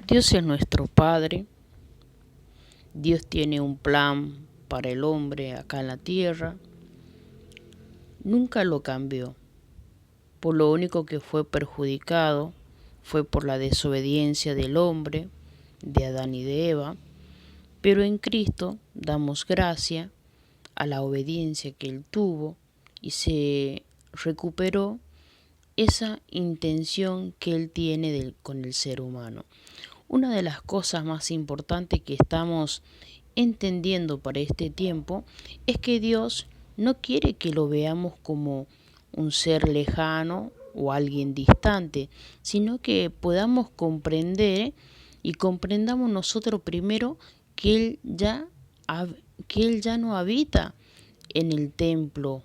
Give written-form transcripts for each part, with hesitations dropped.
Dios es nuestro Padre. Dios tiene un plan para el hombre acá en la tierra. Nunca lo cambió. Por lo único que fue perjudicado fue por la desobediencia del hombre, de Adán y de Eva. Pero en Cristo damos gracia a la obediencia que Él tuvo y se recuperó esa intención que Él tiene con el ser humano. Una de las cosas más importantes que estamos entendiendo para este tiempo es que Dios no quiere que lo veamos como un ser lejano o alguien distante, sino que podamos comprender y comprendamos nosotros primero que Él ya no habita en el templo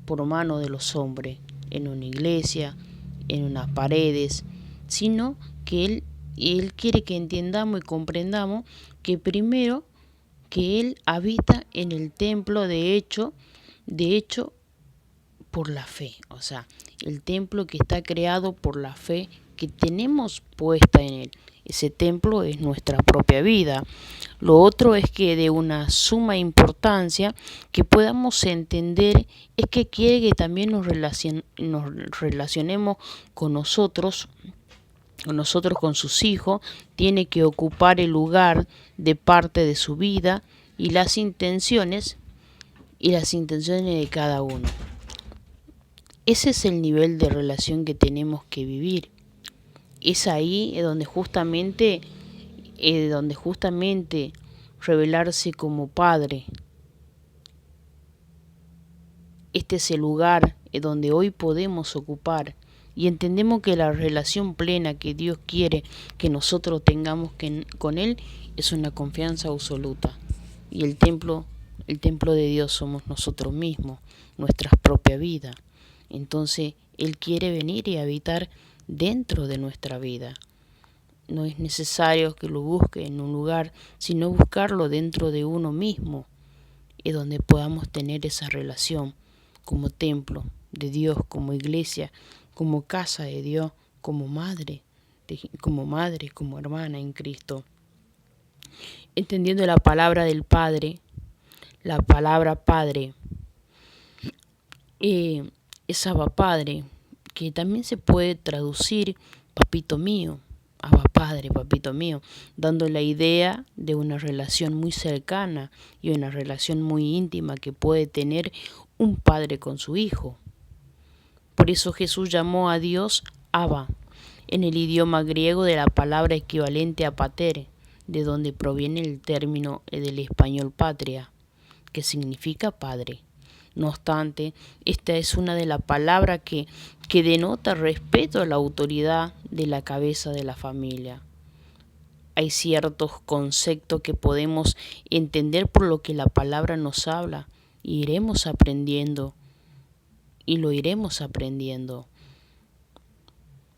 por mano de los hombres, en una iglesia, en unas paredes, sino que Él quiere que entendamos y comprendamos que primero que Él habita en el templo de hecho por la fe, o sea, el templo que está creado por la fe que tenemos puesta en Él. Ese templo es nuestra propia vida. Lo otro es que de una suma importancia que podamos entender es que quiere que también nos relacionemos con nosotros con sus hijos, tiene que ocupar el lugar de parte de su vida y las intenciones de cada uno. Ese es el nivel de relación que tenemos que vivir. Es ahí donde justamente revelarse como padre. Este es el lugar donde hoy podemos ocupar y entendemos que la relación plena que Dios quiere que nosotros tengamos con Él es una confianza absoluta. Y el templo de Dios somos nosotros mismos, nuestra propia vida. Entonces Él quiere venir y habitar dentro de nuestra vida. No es necesario que lo busque en un lugar, sino buscarlo dentro de uno mismo, es donde podamos tener esa relación como templo de Dios, como iglesia, como casa de Dios, como madre, como hermana en Cristo. Entendiendo la palabra del Padre, la palabra Padre, es Abba Padre, que también se puede traducir papito mío, Abba Padre, papito mío, dando la idea de una relación muy cercana y una relación muy íntima que puede tener un padre con su hijo. Por eso Jesús llamó a Dios Abba, en el idioma griego de la palabra equivalente a pater, de donde proviene el término del español patria, que significa padre. No obstante, esta es una de las palabras que denota respeto a la autoridad de la cabeza de la familia. Hay ciertos conceptos que podemos entender por lo que la palabra nos habla y iremos aprendiendo y lo iremos aprendiendo.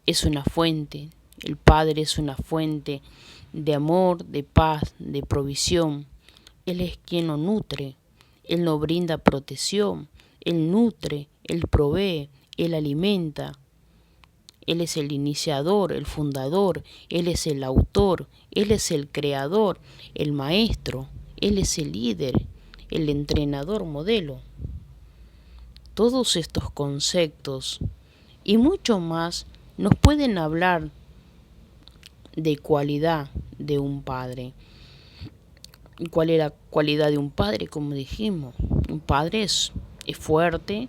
Es una fuente, el Padre es una fuente de amor, de paz, de provisión. Él es quien nos nutre. Él nos brinda protección, Él nutre, Él provee, Él alimenta. Él es el iniciador, el fundador, Él es el autor, Él es el creador, el maestro, Él es el líder, el entrenador modelo. Todos estos conceptos y mucho más nos pueden hablar de cualidad de un padre. ¿Cuál es la cualidad de un padre? Como dijimos, un padre es fuerte,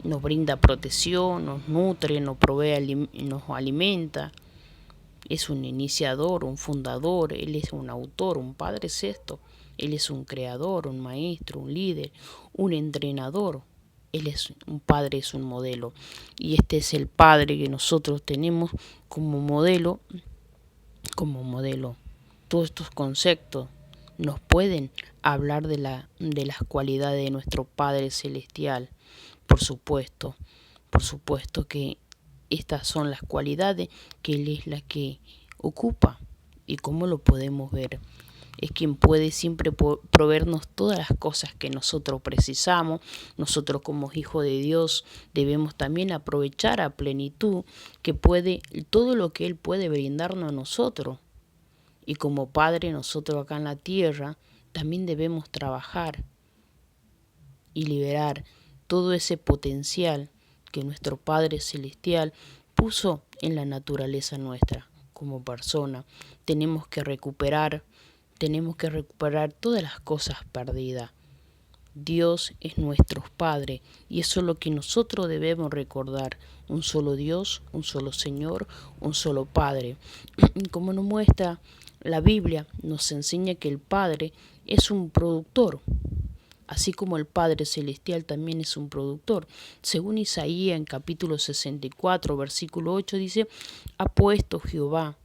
nos brinda protección, nos nutre, nos provee, nos alimenta. Es un iniciador, un fundador, él es un autor, un padre es esto. Él es un creador, un maestro, un líder, un entrenador. Un padre, es un modelo. Y este es el padre que nosotros tenemos como modelo. Todos estos conceptos nos pueden hablar de las cualidades de nuestro Padre Celestial. Por supuesto que estas son las cualidades que Él es la que ocupa. ¿Y cómo lo podemos ver? Es quien puede siempre proveernos todas las cosas que nosotros precisamos. Nosotros como hijos de Dios debemos también aprovechar a plenitud todo lo que Él puede brindarnos a nosotros. Y como padre nosotros acá en la tierra también debemos trabajar y liberar todo ese potencial que nuestro Padre Celestial puso en la naturaleza nuestra como persona. Tenemos que recuperar todas las cosas perdidas. Dios es nuestro Padre y eso es lo que nosotros debemos recordar. Un solo Dios, un solo Señor, un solo Padre. Como nos muestra la Biblia, nos enseña que el Padre es un productor, así como el Padre Celestial también es un productor. Según Isaías en capítulo 64, versículo 8 dice, ha puesto Jehová,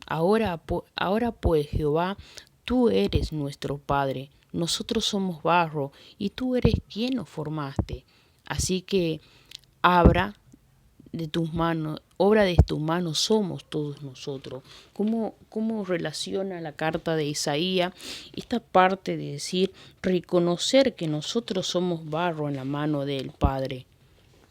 ahora pues Jehová, tú eres nuestro Padre, nosotros somos barro y tú eres quien nos formaste. Así que obra de tus manos somos todos nosotros. ¿Cómo relaciona la carta de Isaías esta parte de decir, reconocer que nosotros somos barro en la mano del Padre?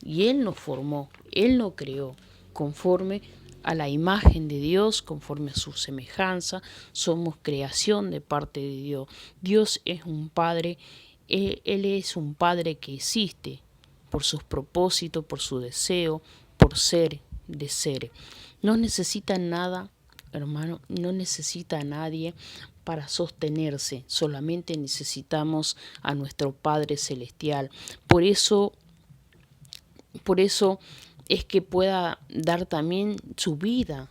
Y Él nos formó, Él nos creó, conforme a la imagen de Dios, conforme a su semejanza, somos creación de parte de Dios. Dios es un Padre, Él es un Padre que existe por sus propósitos, por su deseo, por ser de ser. No necesita nada, hermano, no necesita a nadie para sostenerse, solamente necesitamos a nuestro Padre Celestial. Por eso es que pueda dar también su vida,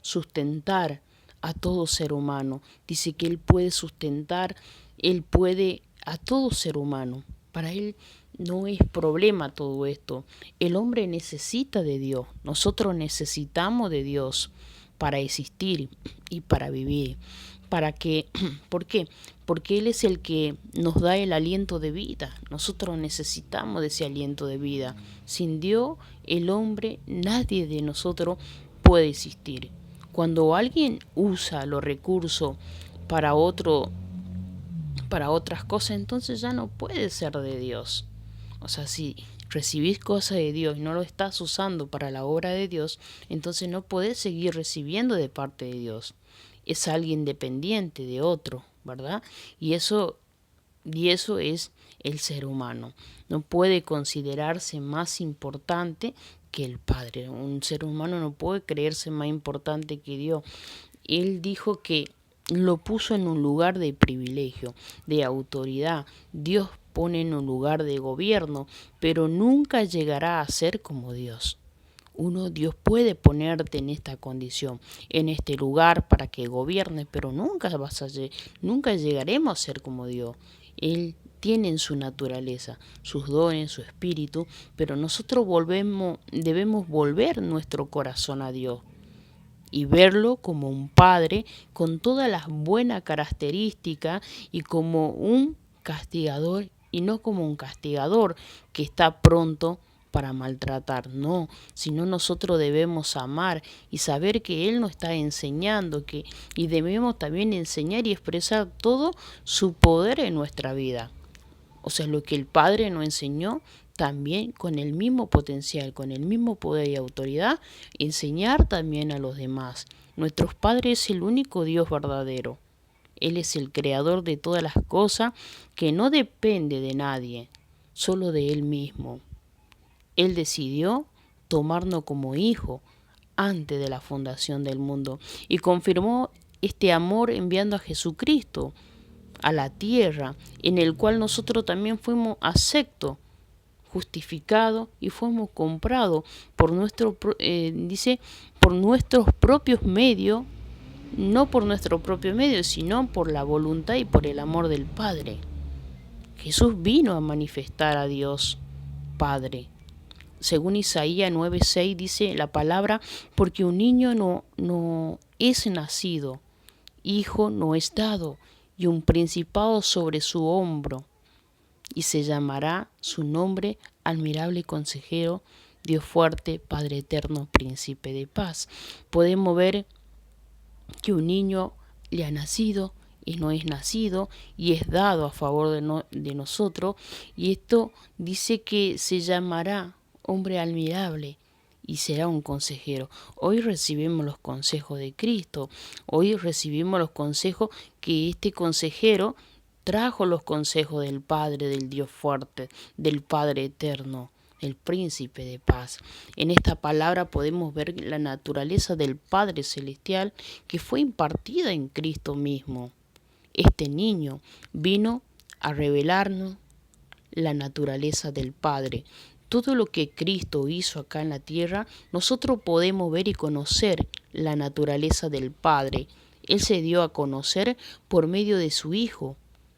sustentar a todo ser humano. Dice que Él puede sustentar, Él puede a todo ser humano. Para Él no es problema todo esto. El hombre necesita de Dios, nosotros necesitamos de Dios para existir y para vivir. ¿Por qué? Porque Él es el que nos da el aliento de vida. Nosotros necesitamos de ese aliento de vida. Sin Dios, el hombre, nadie de nosotros puede existir. Cuando alguien usa los recursos para otras cosas, entonces ya no puede ser de Dios. O sea, si recibís cosas de Dios y no lo estás usando para la obra de Dios, entonces no podés seguir recibiendo de parte de Dios. Es alguien dependiente de otro, ¿verdad? Y eso es el ser humano. No puede considerarse más importante que el Padre. Un ser humano no puede creerse más importante que Dios. Él dijo que lo puso en un lugar de privilegio, de autoridad. Dios pone en un lugar de gobierno, pero nunca llegará a ser como Dios. Dios puede ponerte en esta condición, en este lugar para que gobiernes, pero nunca llegaremos a ser como Dios. Él tiene en su naturaleza sus dones, su espíritu, pero nosotros debemos volver nuestro corazón a Dios y verlo como un Padre con todas las buenas características y como un castigador y no como un castigador que está pronto para maltratar, no, sino nosotros debemos amar y saber que Él nos está enseñando y debemos también enseñar y expresar todo su poder en nuestra vida. O sea, lo que el Padre nos enseñó, también con el mismo potencial, con el mismo poder y autoridad, enseñar también a los demás. Nuestro Padre es el único Dios verdadero. Él es el creador de todas las cosas que no depende de nadie, solo de Él mismo. Él decidió tomarnos como hijo antes de la fundación del mundo y confirmó este amor enviando a Jesucristo a la tierra, en el cual nosotros también fuimos aceptos, justificados y fuimos comprados por por nuestros propios medios, no por nuestros propios medios, sino por la voluntad y por el amor del Padre. Jesús vino a manifestar a Dios Padre. Según Isaías 9:6 dice la palabra, porque un niño no es nacido, hijo no es dado, y un principado sobre su hombro, y se llamará su nombre admirable consejero, Dios fuerte, Padre eterno, príncipe de paz. Podemos ver que un niño le ha nacido y no es nacido y es dado a favor de nosotros, y esto dice que se llamará hombre admirable y será un consejero. Hoy recibimos los consejos de Cristo, hoy recibimos los consejos que este consejero trajo, los consejos del Padre, del Dios fuerte, del Padre eterno, el príncipe de paz. En esta palabra podemos ver la naturaleza del Padre celestial que fue impartida en Cristo mismo. Este niño vino a revelarnos la naturaleza del Padre. Todo lo que Cristo hizo acá en la tierra, nosotros podemos ver y conocer la naturaleza del Padre. Él se dio a conocer por medio de su Hijo,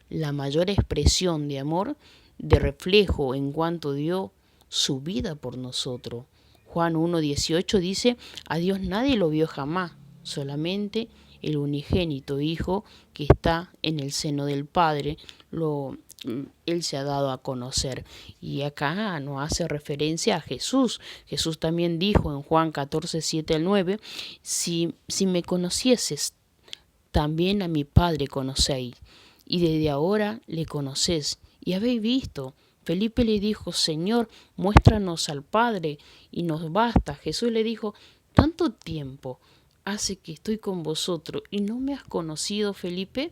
la mayor expresión de amor, de reflejo en cuanto dio su vida por nosotros. Juan 1:18 dice, a Dios nadie lo vio jamás, solamente el unigénito Hijo que está en el seno del Padre, Él se ha dado a conocer. Y acá nos hace referencia a Jesús. Jesús también dijo en Juan 14:7-9, si me conocieses, también a mi Padre conocéis, y desde ahora le conocéis y habéis visto. Felipe le dijo, Señor, muéstranos al Padre y nos basta. Jesús le dijo, tanto tiempo hace que estoy con vosotros y no me has conocido, Felipe.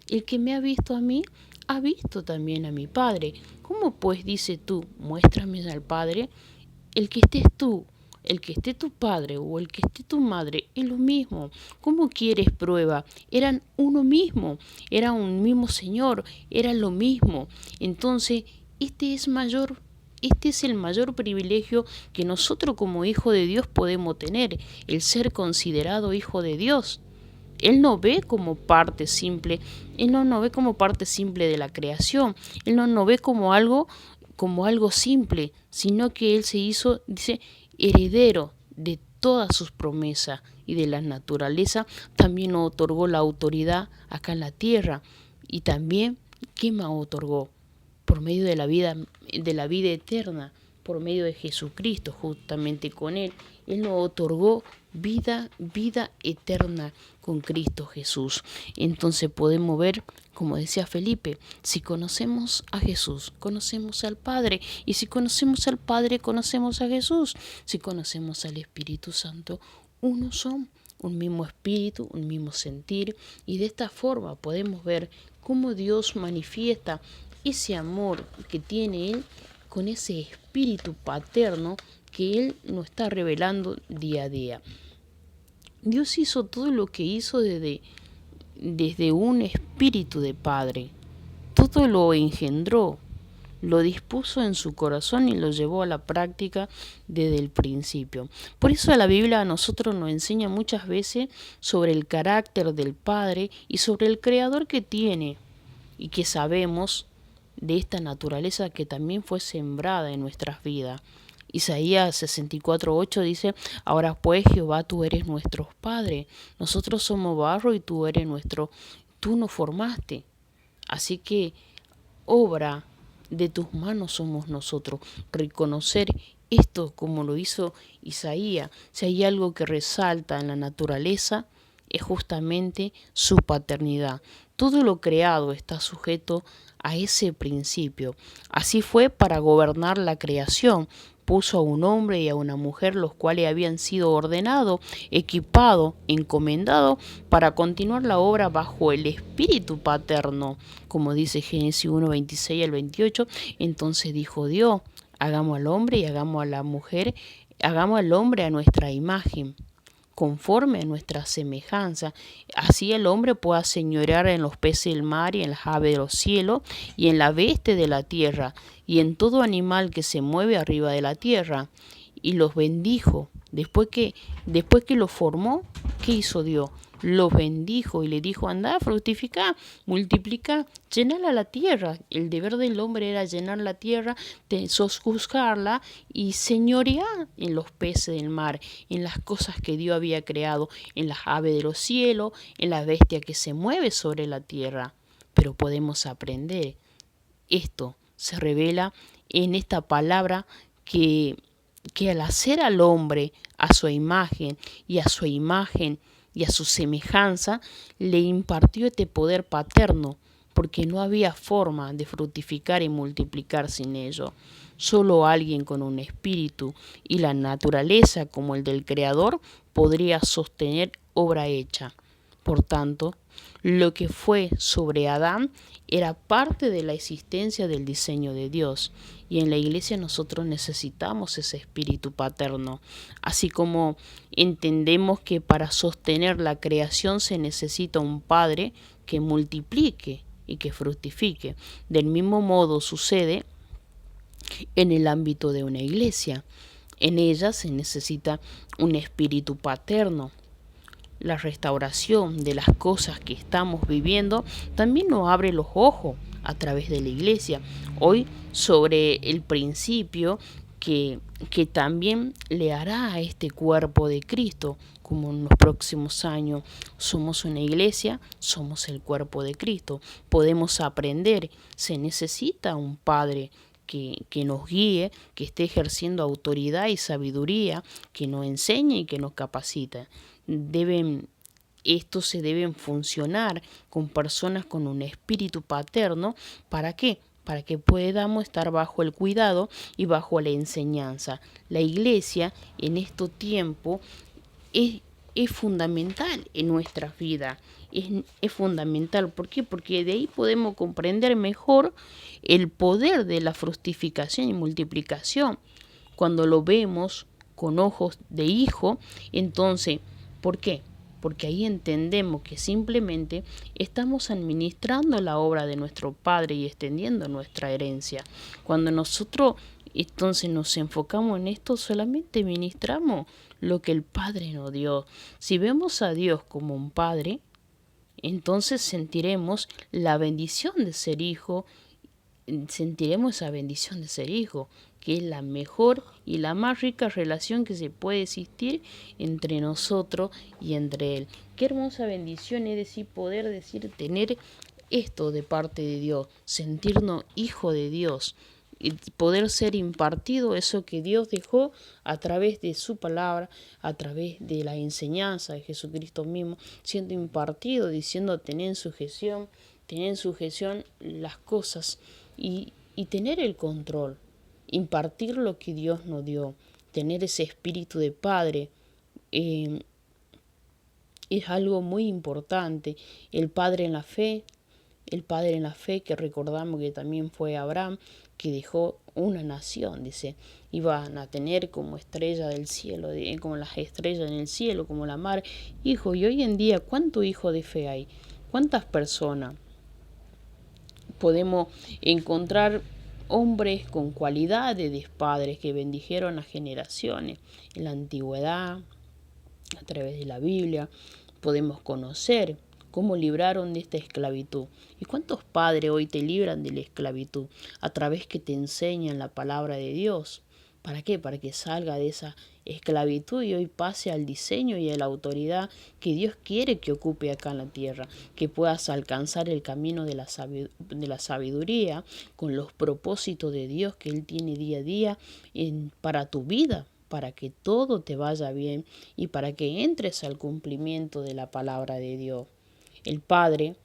El que me ha visto a mí, ha visto también a mi Padre. ¿Cómo pues dices tú, muéstrame al Padre? El que estés tú, el que esté tu padre o el que esté tu madre, es lo mismo. ¿Cómo quieres prueba? Eran uno mismo, era un mismo Señor, era lo mismo. Entonces, este es el mayor privilegio que nosotros como hijo de Dios podemos tener, el ser considerado hijo de Dios. Él no ve como parte simple, Él no ve como parte simple de la creación, Él no ve como algo simple, sino que Él se hizo, dice, heredero de todas sus promesas y de la naturaleza. También nos otorgó la autoridad acá en la tierra. Y también, ¿qué más otorgó? Por medio de la vida eterna, por medio de Jesucristo, justamente con Él nos otorgó vida eterna con Cristo Jesús. Entonces podemos ver, como decía Felipe, si conocemos a Jesús, conocemos al Padre, y si conocemos al Padre, conocemos a Jesús. Si conocemos al Espíritu Santo, uno son, un mismo espíritu, un mismo sentir, y de esta forma podemos ver cómo Dios manifiesta ese amor que tiene Él con ese espíritu paterno que Él nos está revelando día a día. Dios hizo todo lo que hizo desde un espíritu de Padre. Todo lo engendró, lo dispuso en su corazón y lo llevó a la práctica desde el principio. Por eso la Biblia a nosotros nos enseña muchas veces sobre el carácter del Padre y sobre el Creador que tiene, y que sabemos de esta naturaleza que también fue sembrada en nuestras vidas. Isaías 64:8 dice, ahora pues Jehová, tú eres nuestro Padre, nosotros somos barro y tú eres tú nos formaste. Así que obra de tus manos somos nosotros. Reconocer esto como lo hizo Isaías. Si hay algo que resalta en la naturaleza, es justamente su paternidad. Todo lo creado está sujeto a ese principio. Así fue para gobernar la creación. Puso a un hombre y a una mujer, los cuales habían sido ordenados, equipados, encomendados para continuar la obra bajo el espíritu paterno, como dice Génesis 1:26-28. Entonces dijo Dios, hagamos al hombre y hagamos a la mujer, hagamos al hombre a nuestra imagen, conforme a nuestra semejanza. Así el hombre pueda señorear en los peces del mar y en las aves de los cielos y en la bestia de la tierra y en todo animal que se mueve arriba de la tierra. Y los bendijo. Después que los formó, ¿qué hizo Dios? Los bendijo y le dijo, anda, fructificar, multiplicar, llenar la tierra. El deber del hombre era llenar la tierra, sojuzgarla y señorear en los peces del mar, en las cosas que Dios había creado, en las aves de los cielos, en la bestia que se mueve sobre la tierra. Pero podemos aprender. Esto se revela en esta palabra que al hacer al hombre a su imagen y a su semejanza, le impartió este poder paterno, porque no había forma de fructificar y multiplicar sin ello. Solo alguien con un espíritu y la naturaleza como el del Creador podría sostener obra hecha. Por tanto, lo que fue sobre Adán era parte de la existencia del diseño de Dios. Y en la iglesia nosotros necesitamos ese espíritu paterno. Así como entendemos que para sostener la creación se necesita un padre que multiplique y que fructifique. Del mismo modo sucede en el ámbito de una iglesia. En ella se necesita un espíritu paterno. La restauración de las cosas que estamos viviendo también nos abre los ojos a través de la iglesia. Hoy sobre el principio que también le hará a este cuerpo de Cristo, como en los próximos años somos una iglesia, somos el cuerpo de Cristo. Podemos aprender, se necesita un padre que nos guíe, que esté ejerciendo autoridad y sabiduría, que nos enseñe y que nos capacita. Estos se deben funcionar con personas con un espíritu paterno. ¿Para qué? Para que podamos estar bajo el cuidado y bajo la enseñanza. La iglesia en este tiempo es fundamental en nuestras vidas. Es fundamental. ¿Por qué? Porque de ahí podemos comprender mejor el poder de la fructificación y multiplicación. Cuando lo vemos con ojos de hijo, entonces, ¿por qué? Porque ahí entendemos que simplemente estamos administrando la obra de nuestro Padre y extendiendo nuestra herencia. Cuando nosotros entonces nos enfocamos en esto, solamente ministramos lo que el Padre nos dio. Si vemos a Dios como un Padre, entonces sentiremos la bendición de ser hijo, sentiremos esa bendición de ser hijo, que es la mejor y la más rica relación que se puede existir entre nosotros y entre Él. Qué hermosa bendición es decir, poder decir, tener esto de parte de Dios, sentirnos hijo de Dios, y poder ser impartido eso que Dios dejó a través de su palabra, a través de la enseñanza de Jesucristo mismo, siendo impartido, diciendo tener en sujeción las cosas y tener el control, impartir lo que Dios nos dio, tener ese espíritu de Padre. Es algo muy importante. El Padre en la fe que recordamos que también fue Abraham, que dejó una nación, dice, iban a tener como estrella del cielo, como las estrellas en el cielo, como la mar, hijo. Y hoy en día, ¿cuánto hijo de fe hay? ¿Cuántas personas podemos encontrar? Hombres con cualidades de padres que bendijeron a generaciones. En la antigüedad, a través de la Biblia, podemos conocer cómo libraron de esta esclavitud. ¿Y cuántos padres hoy te libran de la esclavitud? A través que te enseñan la palabra de Dios. ¿Para qué? Para que salga de esa esclavitud y hoy pase al diseño y a la autoridad que Dios quiere que ocupe acá en la tierra, que puedas alcanzar el camino de la sabiduría con los propósitos de Dios que Él tiene día a día para tu vida, para que todo te vaya bien y para que entres al cumplimiento de la palabra de Dios. El padre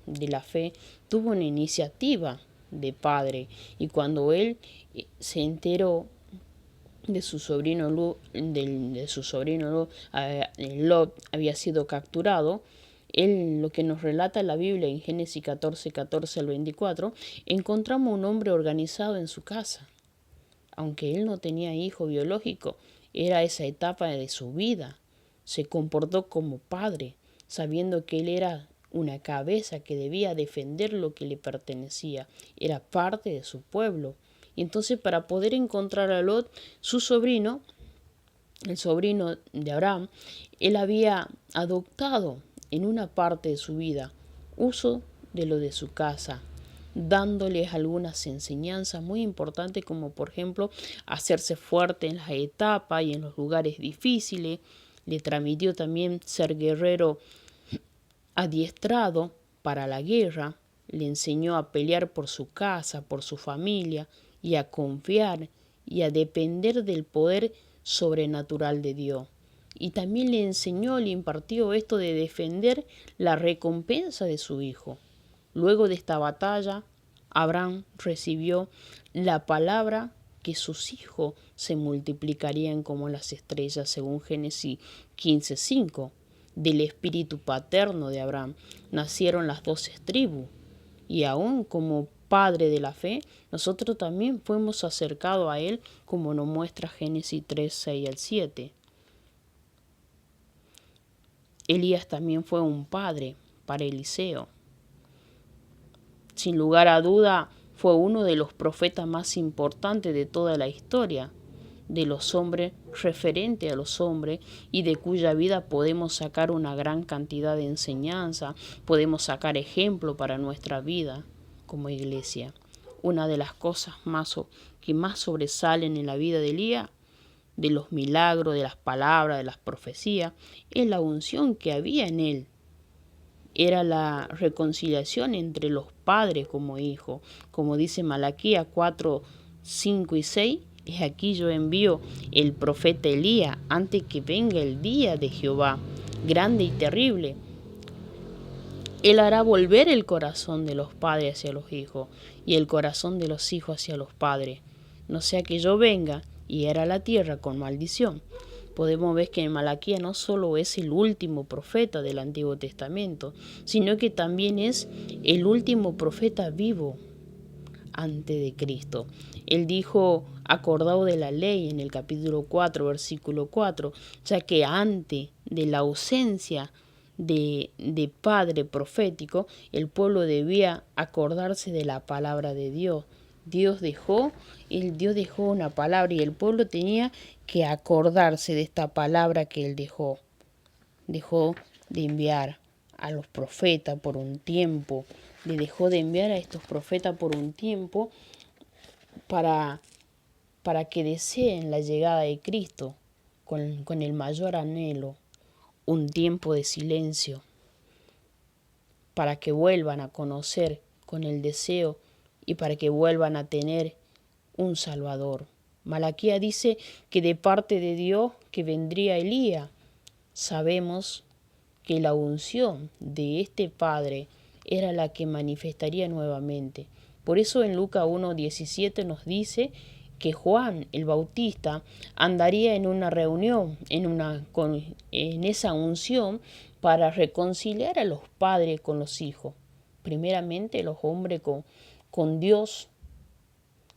de la fe tuvo una iniciativa de padre y cuando él se enteró de su sobrino Lot había sido capturado, él, lo que nos relata la Biblia en Génesis 14 al 24, encontramos un hombre organizado en su casa. Aunque él no tenía hijo biológico, era esa etapa de su vida. Se comportó como padre, sabiendo que él era una cabeza que debía defender lo que le pertenecía. Era parte de su pueblo. Y entonces para poder encontrar a Lot, su sobrino, el sobrino de Abraham, él había adoptado en una parte de su vida uso de lo de su casa, dándoles algunas enseñanzas muy importantes como por ejemplo hacerse fuerte en las etapas y en los lugares difíciles. Le transmitió también ser guerrero adiestrado para la guerra, le enseñó a pelear por su casa, por su familia y a confiar y a depender del poder sobrenatural de Dios. Y también le enseñó, le impartió esto de defender la recompensa de su hijo. Luego de esta batalla, Abraham recibió la palabra que sus hijos se multiplicarían como las estrellas, según Génesis 15:5. Del espíritu paterno de Abraham nacieron las 12 tribus, y aún como padre de la fe, nosotros también fuimos acercados a él, como nos muestra Génesis 3:6-7. Elías también fue un padre para Eliseo. Sin lugar a duda, fue uno de los profetas más importantes de toda la historia, de los hombres, referente a los hombres, y de cuya vida podemos sacar una gran cantidad de enseñanza, podemos sacar ejemplo para nuestra vida como iglesia. Una de las cosas que más sobresalen en la vida de Elías, de los milagros, de las palabras, de las profecías, es la unción que había en él. Era la reconciliación entre los padres como hijos. Como dice Malaquías 4:5-6, es aquí yo envío el profeta Elías antes que venga el día de Jehová, grande y terrible. Él hará volver el corazón de los padres hacia los hijos y el corazón de los hijos hacia los padres, no sea que yo venga y hiera la tierra con maldición. Podemos ver que en Malaquías no solo es el último profeta del Antiguo Testamento, sino que también es el último profeta vivo antes de Cristo. Él dijo, acordado de la ley en el capítulo 4, versículo 4, ya que antes de la ausencia de padre profético, el pueblo debía acordarse de la palabra de Dios. Dios dejó una palabra y el pueblo tenía que acordarse de esta palabra que él dejó. Dejó de enviar a los profetas por un tiempo. Le dejó de enviar a estos profetas por un tiempo para que deseen la llegada de Cristo con el mayor anhelo. Un tiempo de silencio para que vuelvan a conocer con el deseo y para que vuelvan a tener un Salvador. Malaquías dice que de parte de Dios que vendría Elías. Sabemos que la unción de este Padre era la que manifestaría nuevamente. Por eso en Lucas 1:17 nos dice que Juan el Bautista andaría en una reunión, en esa unción para reconciliar a los padres con los hijos. Primeramente los hombres con Dios,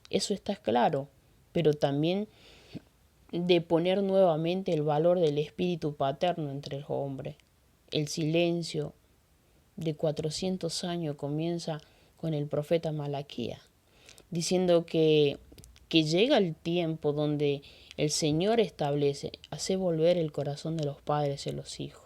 eso está claro, pero también de poner nuevamente el valor del espíritu paterno entre los hombres. El silencio de 400 años comienza con el profeta Malaquías, diciendo que llega el tiempo donde el Señor establece, hace volver el corazón de los padres a los hijos.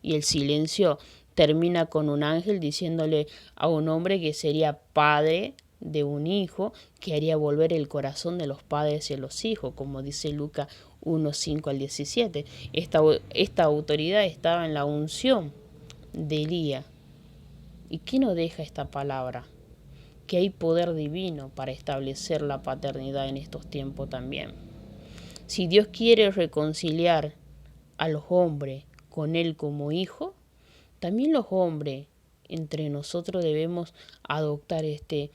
Y el silencio termina con un ángel diciéndole a un hombre que sería padre de un hijo, que haría volver el corazón de los padres a los hijos, como dice Lucas 1:5-17. Esta autoridad estaba en la unción de Elías. ¿Y qué nos deja esta palabra? Que hay poder divino para establecer la paternidad en estos tiempos también. Si Dios quiere reconciliar a los hombres con Él como hijo, también los hombres entre nosotros debemos adoptar este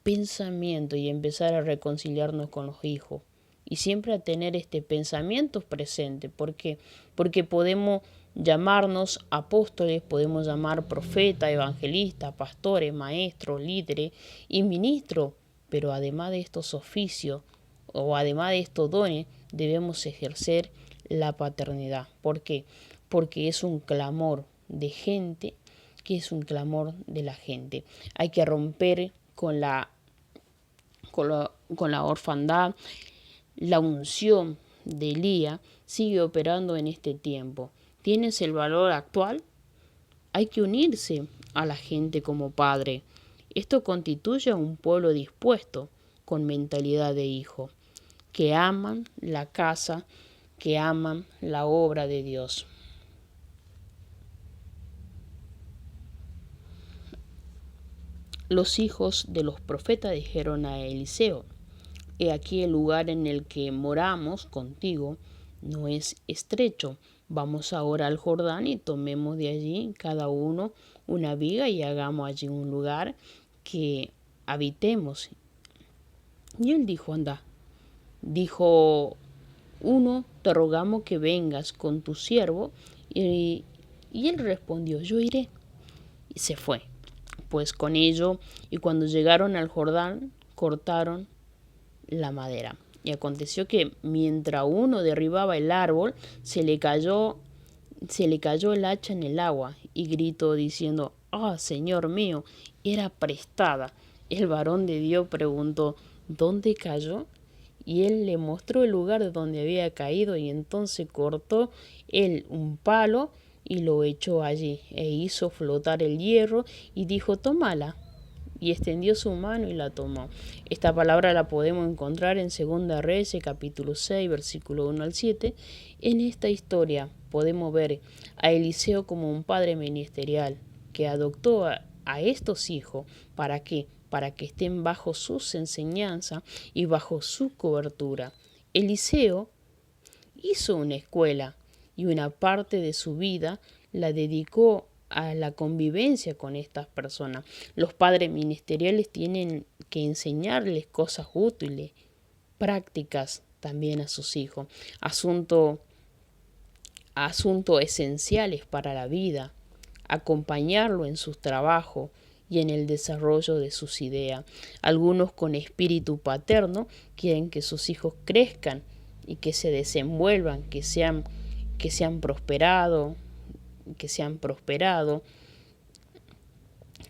pensamiento y empezar a reconciliarnos con los hijos. Y siempre a tener este pensamiento presente. ¿Por qué? Porque podemos llamarnos apóstoles, podemos llamar profetas, evangelistas, pastores, maestros, líderes y ministros. Pero además de estos oficios o además de estos dones, debemos ejercer la paternidad. ¿Por qué? Porque es un clamor de gente, que es un clamor de la gente. Hay que romper con la orfandad. La unción de Elías sigue operando en este tiempo. ¿Tienes el valor actual? Hay que unirse a la gente como padre. Esto constituye un pueblo dispuesto, con mentalidad de hijo, que aman la casa, que aman la obra de Dios. Los hijos de los profetas dijeron a Eliseo: he aquí el lugar en el que moramos contigo no es estrecho. Vamos ahora al Jordán y tomemos de allí cada uno una viga y hagamos allí un lugar que habitemos. Y él dijo: anda. Dijo uno: te rogamos que vengas con tu siervo. Y él respondió: yo iré. Y se fue pues con ello, y cuando llegaron al Jordán, cortaron la madera. Y aconteció que mientras uno derribaba el árbol, se le cayó el hacha en el agua, y gritó diciendo: ah, Señor mío, era prestada. El varón de Dios preguntó: ¿dónde cayó? Y él le mostró el lugar donde había caído, y entonces cortó él un palo y lo echó allí, e hizo flotar el hierro, y dijo: tómala. Y extendió su mano y la tomó. Esta palabra la podemos encontrar en 2 Reyes, capítulo 6, versículo 1 al 7. En esta historia podemos ver a Eliseo como un padre ministerial que adoptó a estos hijos. ¿Para qué? Para que estén bajo sus enseñanzas y bajo su cobertura. Eliseo hizo una escuela, y una parte de su vida la dedicó a la convivencia con estas personas. Los padres ministeriales tienen que enseñarles cosas útiles, prácticas también a sus hijos, asuntos esenciales para la vida, acompañarlo en sus trabajos y en el desarrollo de sus ideas. Algunos con espíritu paterno quieren que sus hijos crezcan y que se desenvuelvan, que sean prosperados,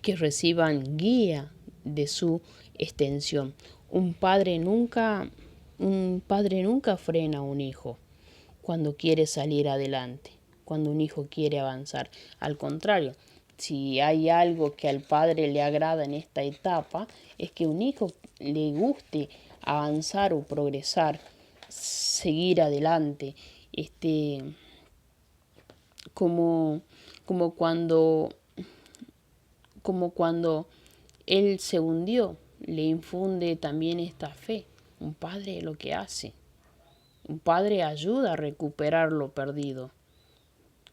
que reciban guía de su extensión. Un padre nunca frena a un hijo cuando quiere salir adelante, cuando un hijo quiere avanzar. Al contrario, si hay algo que al padre le agrada en esta etapa, es que un hijo le guste avanzar o progresar, seguir adelante, como cuando él se hundió, le infunde también esta fe. Un padre lo que hace, un padre ayuda a recuperar lo perdido.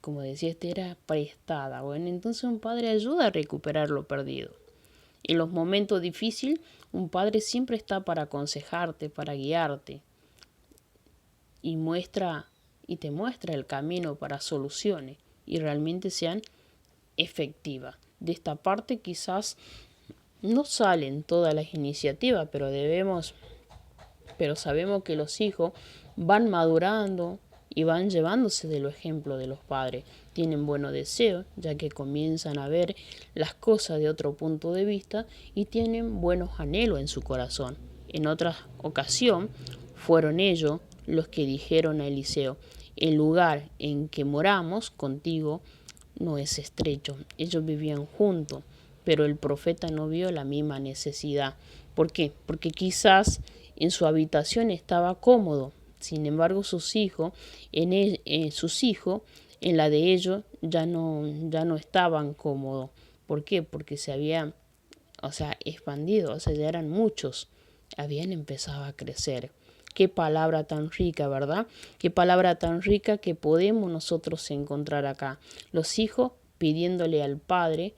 Como decía, era prestada. Bueno, entonces un padre ayuda a recuperar lo perdido. En los momentos difíciles, un padre siempre está para aconsejarte, para guiarte, y te muestra el camino para soluciones y realmente sean efectivas. De esta parte quizás no salen todas las iniciativas, pero sabemos que los hijos van madurando y van llevándose de los ejemplos de los padres. Tienen buenos deseos, ya que comienzan a ver las cosas de otro punto de vista, y tienen buenos anhelos en su corazón. En otra ocasión fueron ellos los que dijeron a Eliseo: el lugar en que moramos contigo no es estrecho. Ellos vivían juntos, pero el profeta no vio la misma necesidad. ¿Por qué? Porque quizás en su habitación estaba cómodo. Sin embargo, sus hijos en la de ellos ya no estaban cómodos. ¿Por qué? Porque se habían, expandido, ya eran muchos, habían empezado a crecer. Qué palabra tan rica, ¿verdad? Qué palabra tan rica que podemos nosotros encontrar acá. Los hijos pidiéndole al Padre,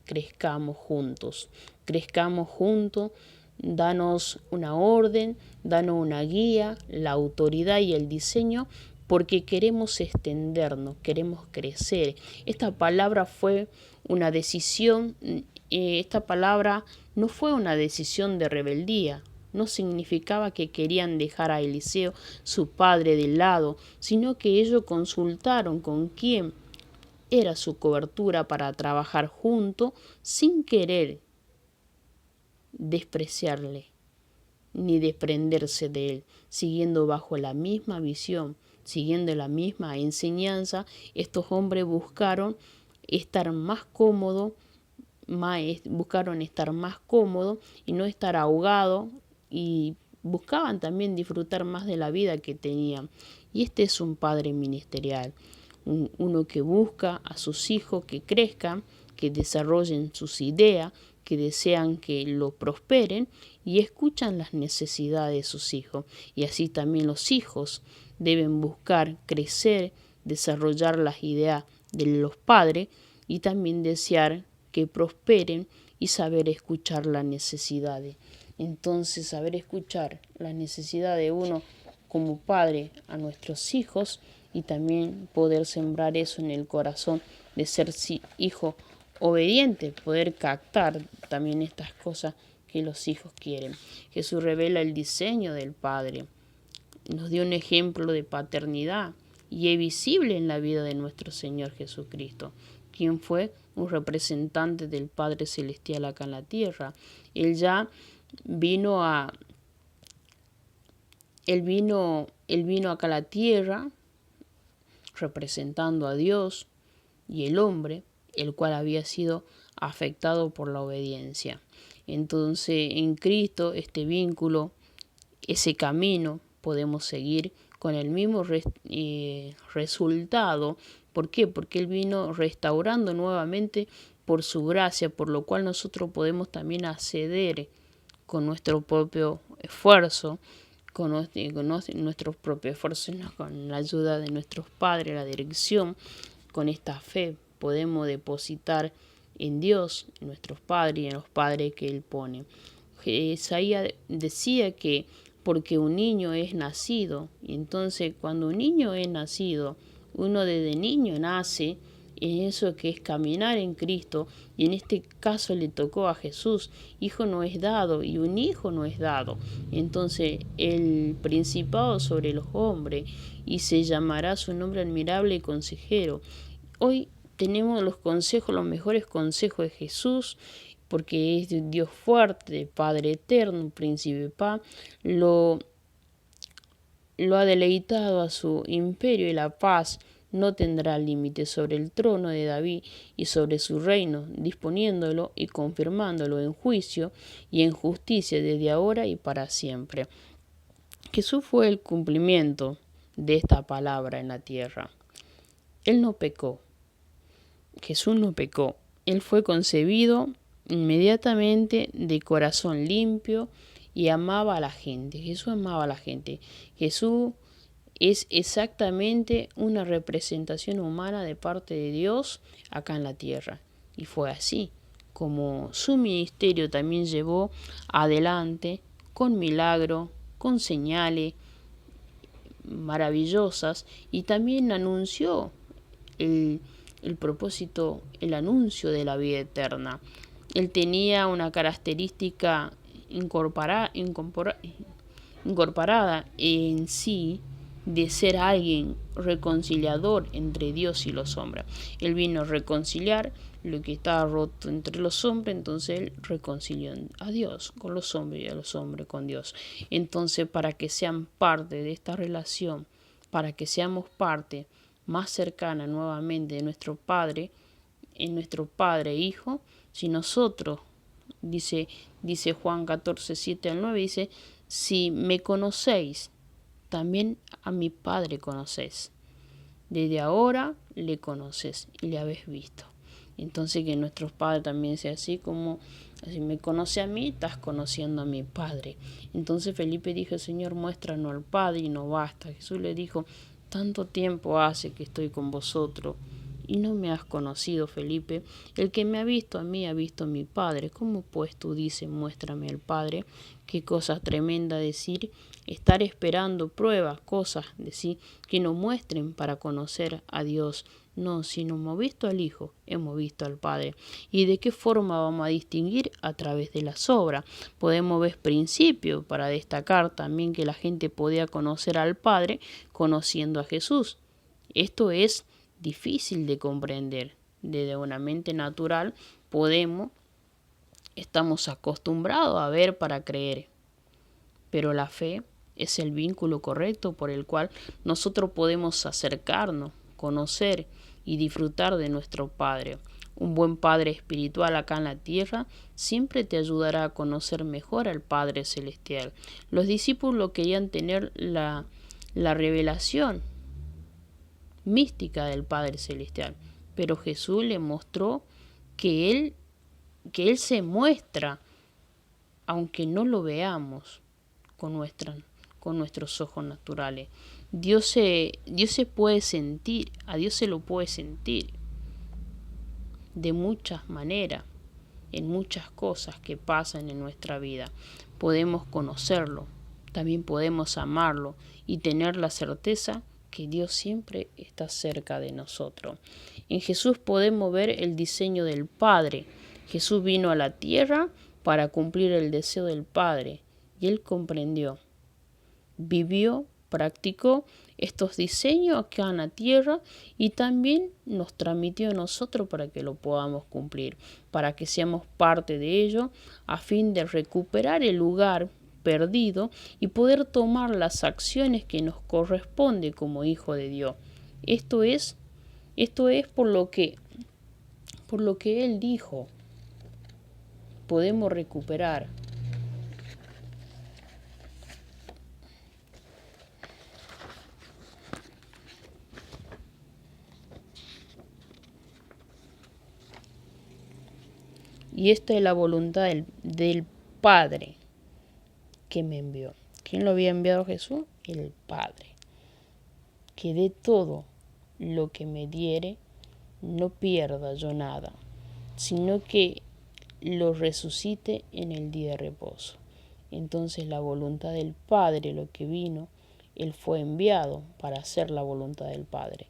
crezcamos juntos, danos una orden, danos una guía, la autoridad y el diseño, porque queremos extendernos, queremos crecer. Esta palabra fue una decisión, esta palabra no fue una decisión de rebeldía. No significaba que querían dejar a Eliseo, su padre, de lado, sino que ellos consultaron con quién era su cobertura para trabajar juntos sin querer despreciarle ni desprenderse de él, siguiendo bajo la misma visión, siguiendo la misma enseñanza. Estos hombres buscaron estar más cómodos y no estar ahogados, y buscaban también disfrutar más de la vida que tenían. Y este es un padre ministerial, uno que busca a sus hijos que crezcan, que desarrollen sus ideas, que desean que lo prosperen, y escuchan las necesidades de sus hijos. Y así también los hijos deben buscar crecer, desarrollar las ideas de los padres, y también desear que prosperen y saber escuchar las necesidades Entonces, saber escuchar la necesidad de uno como padre a nuestros hijos y también poder sembrar eso en el corazón de ser hijo obediente, poder captar también estas cosas que los hijos quieren. Jesús revela el diseño del Padre, nos dio un ejemplo de paternidad y es visible en la vida de nuestro Señor Jesucristo, quien fue un representante del Padre Celestial acá en la tierra. Él ya vino acá a la tierra representando a Dios y el hombre, el cual había sido afectado por la obediencia. Entonces, en Cristo, este vínculo, ese camino, podemos seguir con el mismo resultado. ¿Por qué? Porque Él vino restaurando nuevamente por su gracia, por lo cual nosotros podemos también acceder con nuestro propio esfuerzo, con nuestros propios esfuerzos, con la ayuda de nuestros padres, la dirección, con esta fe podemos depositar en Dios, en nuestros padres y en los padres que Él pone. Isaías decía que porque un niño es nacido, y entonces cuando un niño es nacido, uno desde niño nace en eso que es caminar en Cristo, y en este caso le tocó a Jesús, hijo no es dado y un hijo no es dado, entonces el principado sobre los hombres, y se llamará su nombre admirable y consejero. Hoy tenemos los mejores consejos de Jesús, porque es Dios fuerte, Padre eterno, príncipe de paz, lo ha deleitado a su imperio y la paz no tendrá límite sobre el trono de David y sobre su reino, disponiéndolo y confirmándolo en juicio y en justicia desde ahora y para siempre. Jesús fue el cumplimiento de esta palabra en la tierra. Él no pecó. Jesús no pecó. Él fue concebido inmediatamente de corazón limpio y amaba a la gente. Jesús amaba a la gente. Jesús es exactamente una representación humana de parte de Dios acá en la tierra. Y fue así como su ministerio también llevó adelante con milagros, con señales maravillosas, y también anunció el propósito, el anuncio de la vida eterna. Él tenía una característica incorporada en sí de ser alguien reconciliador entre Dios y los hombres. Él vino a reconciliar lo que estaba roto entre los hombres, entonces Él reconcilió a Dios con los hombres y a los hombres con Dios. Entonces, para que sean parte de esta relación, para que seamos parte más cercana nuevamente de nuestro Padre, en nuestro Padre e Hijo, si nosotros, dice Juan 14, 7 al 9, dice, si me conocéis, también a mi Padre conocéis. Desde ahora le conoces y le habéis visto. Entonces que nuestros padres también sea así como, si me conoce a mí, estás conociendo a mi Padre. Entonces Felipe dijo, Señor, muéstranos al Padre, y no basta. Jesús le dijo, tanto tiempo hace que estoy con vosotros y no me has conocido, Felipe. El que me ha visto a mí ha visto a mi Padre. ¿Cómo pues tú dices, muéstrame al Padre? Qué cosa tremenda decir, estar esperando pruebas, cosas, decir, que nos muestren para conocer a Dios. No, si no hemos visto al Hijo, hemos visto al Padre. ¿Y de qué forma vamos a distinguir? A través de las obras. Podemos ver principios para destacar también que la gente podía conocer al Padre conociendo a Jesús. Esto es difícil de comprender. Desde una mente natural estamos acostumbrados a ver para creer. Pero la fe es el vínculo correcto por el cual nosotros podemos acercarnos, conocer y disfrutar de nuestro Padre. Un buen Padre espiritual acá en la tierra siempre te ayudará a conocer mejor al Padre Celestial. Los discípulos querían tener la revelación mística del Padre Celestial, pero Jesús le mostró que Él se muestra, aunque no lo veamos con nuestros ojos naturales. Dios se puede sentir, a Dios se lo puede sentir de muchas maneras, en muchas cosas que pasan en nuestra vida. podemos conocerlo, también podemos amarlo y tener la certeza que Dios siempre está cerca de nosotros. En Jesús podemos ver el diseño del Padre. Jesús vino a la tierra para cumplir el deseo del Padre y Él comprendió, vivió, practicó estos diseños acá en la tierra y también nos transmitió a nosotros para que lo podamos cumplir, para que seamos parte de ello, a fin de recuperar el lugar perdido y poder tomar las acciones que nos corresponde como hijo de Dios. Esto es por lo que Él dijo, podemos recuperar. Y esta es la voluntad del Padre que me envió. ¿Quién lo había enviado a Jesús? El Padre. Que de todo lo que me diere, no pierda yo nada, sino que lo resucite en el día de reposo. Entonces la voluntad del Padre, lo que vino, Él fue enviado para hacer la voluntad del Padre.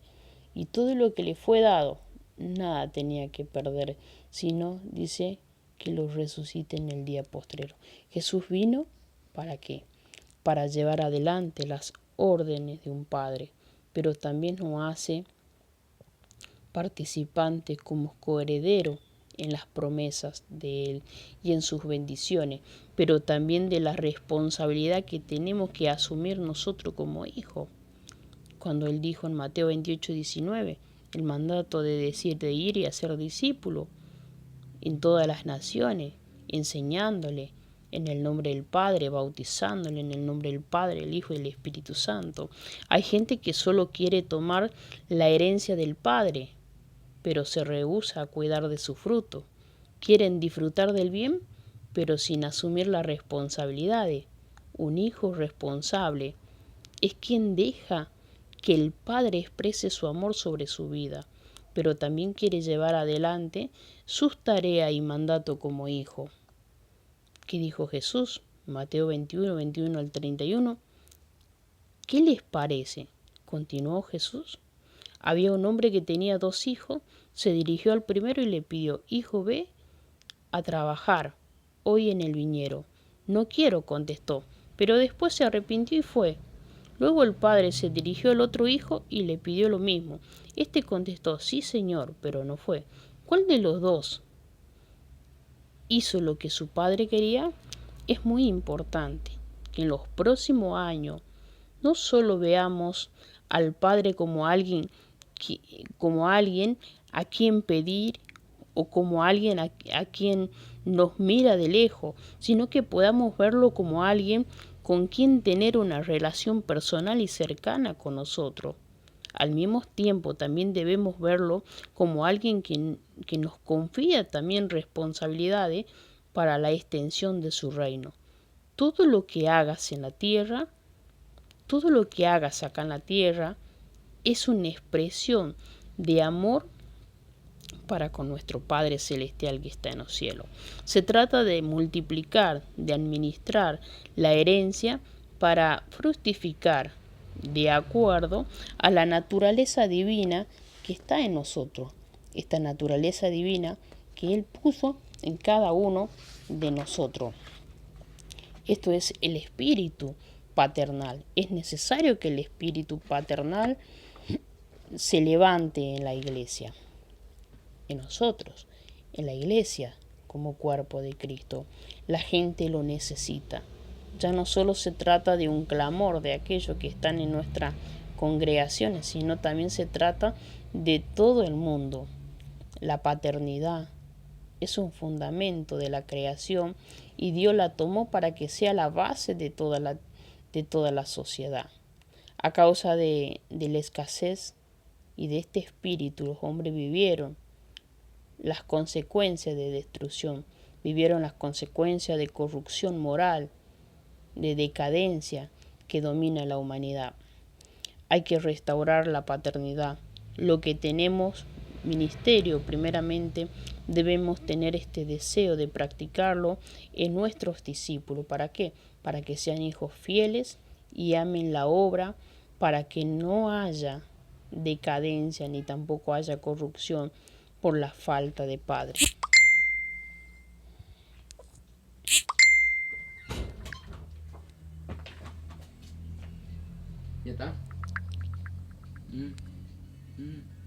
Y todo lo que le fue dado, nada tenía que perder, sino, dice, que lo resucite en el día postrero. Jesús vino, ¿para qué? Para llevar adelante las órdenes de un Padre, pero también nos hace participantes como coheredero en las promesas de Él y en sus bendiciones, pero también de la responsabilidad que tenemos que asumir nosotros como hijos. Cuando Él dijo en Mateo 28:19, el mandato de decir, de ir y hacer discípulos en todas las naciones, enseñándole en el nombre del Padre, bautizándole en el nombre del Padre, el Hijo y el Espíritu Santo. Hay gente que solo quiere tomar la herencia del Padre, pero se rehúsa a cuidar de su fruto. Quieren disfrutar del bien, pero sin asumir las responsabilidades. Un hijo responsable es quien deja que el Padre exprese su amor sobre su vida, pero también quiere llevar adelante sus tareas y mandato como hijo. ¿Qué dijo Jesús? Mateo 21 al 31. ¿Qué les parece? Continuó Jesús. Había un hombre que tenía 2 hijos, se dirigió al primero y le pidió, hijo, ve a trabajar hoy en el viñedo. No quiero, contestó, pero después se arrepintió y fue. Luego el padre se dirigió al otro hijo y le pidió lo mismo. Este contestó, sí señor, pero no fue. ¿Cuál de los dos hizo lo que su padre quería? Es muy importante que en los próximos años no solo veamos al Padre como alguien a quien pedir o como alguien a quien nos mira de lejos, sino que podamos verlo como alguien con quien tener una relación personal y cercana con nosotros. Al mismo tiempo también debemos verlo como alguien que nos confía también responsabilidades para la extensión de su reino. Todo lo que hagas en la tierra, todo lo que hagas acá en la tierra, es una expresión de amor para con nuestro Padre Celestial que está en los cielos. Se trata de multiplicar, de administrar la herencia para fructificar de acuerdo a la naturaleza divina que está en nosotros. Esta naturaleza divina que Él puso en cada uno de nosotros. Esto es el espíritu paternal. Es necesario que el espíritu paternal se levante en la iglesia, en nosotros, en la iglesia como cuerpo de Cristo. La gente lo necesita. Ya no solo se trata de un clamor de aquellos que están en nuestras congregaciones, sino también se trata de todo el mundo. La paternidad es un fundamento de la creación y Dios la tomó para que sea la base de toda la sociedad. A causa de la escasez y de este espíritu, los hombres vivieron las consecuencias de destrucción, vivieron las consecuencias de corrupción moral, de decadencia que domina la humanidad. Hay que restaurar la paternidad. Lo que tenemos ministerio, primeramente debemos tener este deseo de practicarlo en nuestros discípulos. ¿Para qué? Para que sean hijos fieles y amen la obra, para que no haya decadencia ni tampoco haya corrupción por la falta de padre. ¿Ya está? Mm, mm.